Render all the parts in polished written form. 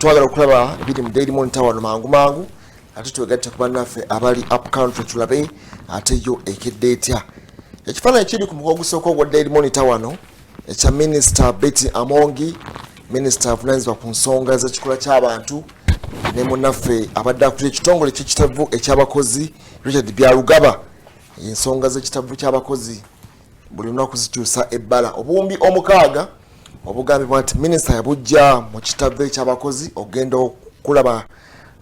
twagala okulaba ebiri mu Daily Monitor wano mangu ate twegatta ku bannaffe abali up country tulabe ate yo ekedde etya. Ekifaananyi kiri ku mukono ogusooka ogwa Daily Monitor wano ekya Minister Betty Amongi, Minister avunaanyizibwa ku nsonga z'ekikula ky'abantu ne munnaffe abadde akulira ekitongole ky'ekitavu eky'abakozi Richard Byalugaba. Ensonga z'ekitavu ky'abakozi buli lunaku zikyusa ebbala. Obuwumbi 6 obugambibwa nti minisita yabujja mu kitavu eky'abakozi ogenda okulaba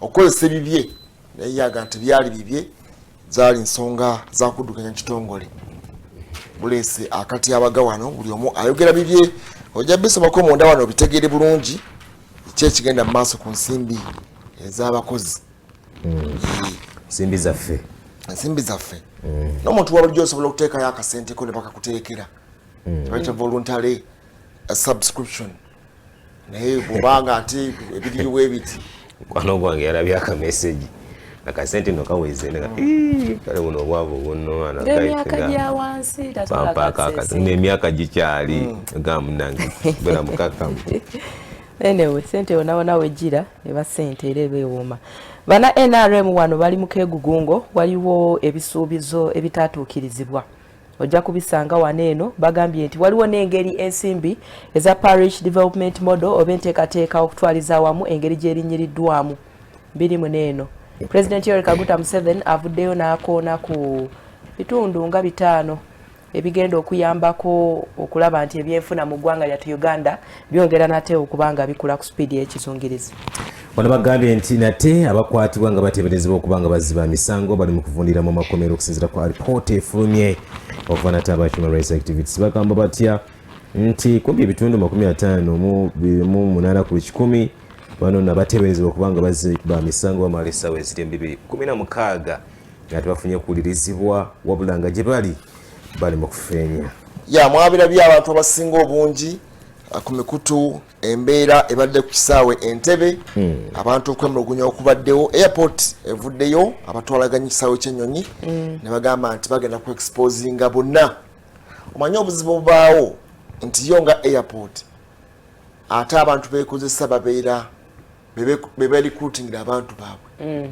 okukozesa ebibye naye yaga nti byali bibye zaali nsonga zakuddukanya kitongole. Buleese akati abaga wano buli omu ayogera bibye ojja bisomako munda wano bitegeere bulungi ki ekigenda mu maaso ku nsimbi ez'abakozi. Nsimbi zaffe n'omuntu wabulijjo osobola okuteekayo akasente ko ne bakakuteekera tebayita voluntary subscription naye bwobanga ate ebiriwo ebiti mukwano gwange yalabye akameseji akasente no kaweze kale buno obwavu buno emyaka gikyali gamunange bera mukakamu anyway sente wona wejira eba sente era ebeewoma. Bana NRM wano bali mu kegugungo waliwo ebisuubizo ebitatuukirizibwa. Ojja kubisanga wano eno bagambye nti waliwo n'engeri ensimbi eza parish development model oba enteekateeka okutwaliza awamu engeri gy'erinnyiriddwamu birimu n'eno. President Yoweri Kaguta Museveni avuddeyo n'akoona ku bitundu nga 5 ebigenda okuyambako okulaba nti ebyenfuna mu ggwanga lyattu Uganda byongera nate okubanga bikula ku speedi y'ekizungirizi. Wano bagambye nti nate abakwatibwa nga bateeberezebwa okubanga bazziba misango bali mu kuvundira mu makomero okusinziira ku alipoota efulumye okuva nate aba human rights activities bagamba batya nti kumpi ebitundu 58 ku 100 bano nabateeberezebwa okubanga bazziba misango bamala essaawa eziri 216 nga tebafunye kuwulirizibwa wabula nga gye bali mu kufeenya. Mwabira by'abantu abasinga obungi ku mikutu embeera ebadde ku kisaawe Entebbe abantu okwemulugunya okubaddewo airport evuddeyo abatwalaganya kisaawe ky'ennyonyi ne bagamba nti bagenda ku exposinga bonna. Omanyi obuzibu obubaawo nti yo nga airport ate abantu beekozesa babeera bebe recruitingira abantu baabwe.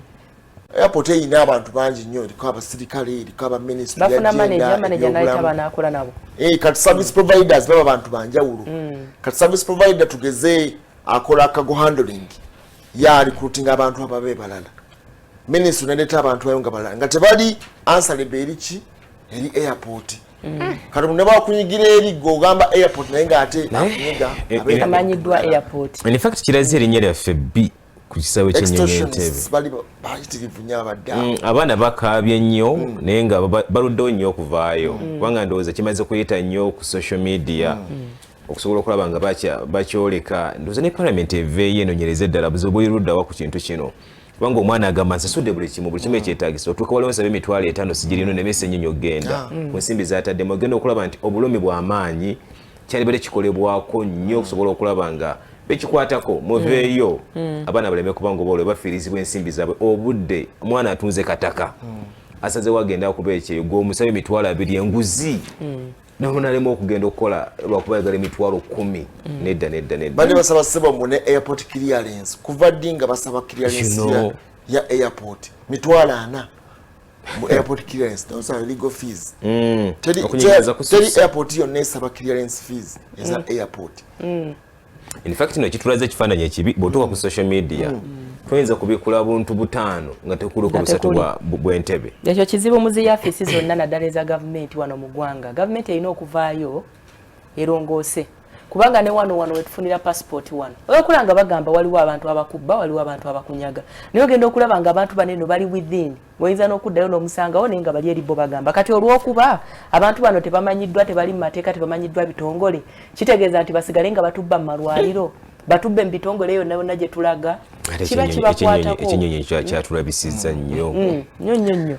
Airport eyina abantu bangi nnyo eriko abasirikale eriko abaministry bafuna manager n'ayita banaakola nabo. Kati service providers baba bantu banjawulo. Kati service provider tugeze akola akago handling ya recruiting abantu ababe balala. Ministry n'aleta abantu ayo nga balala nga tebali answerable eriki eri airport. Kati munne bakunyigira eri gogamba airport naye nga ate akunyiga amanyiddwa airport. In fact kirazi erinnya lyaffe B ku kisaawe ky'ennyonyi Entebbe. Abaana bakaabye nnyo naye nga baluddewo nnyo okuvaayo kubanga ndowooza kimaze kuyita nnyo ku social media okusobola okulaba nga bakyoleka. Ndowooza ne parliament eveeyo enonyereza eddala buzibu buli luddawa ku kintu kino kubanga omwana agamba nsasudde buli kimu ekyetaagisa otuuka waliwo nsaba $500 sigirino nemesi ennyonyi ogenda ku nsimbi zataddemu ogenda okulaba nti obulumi bw'amaanyi kyalibadde kikolebwako nnyo okusobola okulaba nga bekikwatako muveeyo abaana baleme kubanga obaolwe bafiirizibwa ensimbi zaabwe obudde omwana atunze kataka asaze wagenda okuba ekyeyo gw'omusaba $20 enguzi n'onalema okugenda okukola lwakuba yagala $10,000 nedda bali basaba ssebo mu ne airport clearance kuva ddi nga basaba clearance ya airport $40,000 mu airport clearance those are legal fees. Teri airport yonna esaba clearance fees eza airport. In fact no kitulaze ekifaananyi ekibi bw'otuuka ku social media tuyinza kubikula buntu 5 nga tekuliko 3 bw'Entebbe. Ekyo kizibu mu ziyafisi zonna naddala eza gavumenti wano mu ggwanga. Gavumenti erina okuvaayo erongoose kubanga ne wano wetufunira passport wano okulanga bagamba waliwo abantu abakubba waliwo abantu abakunyaga naye ogenda okulaba nga abantu baneno bali within oyinza n'okuddayo n'omusangawo naye nga bali eri bo bagamba kati olw'okuba abantu bano tebamanyiddwa tebali mu mateeka tebamanyiddwa bitongole kitegeeza nti basigale nga batubba mu malwaliro batubbe mu bitongole yonna gye tulaga kiba kibakwatako. Ekinyonyi kyatulabisizza nnyo nnyo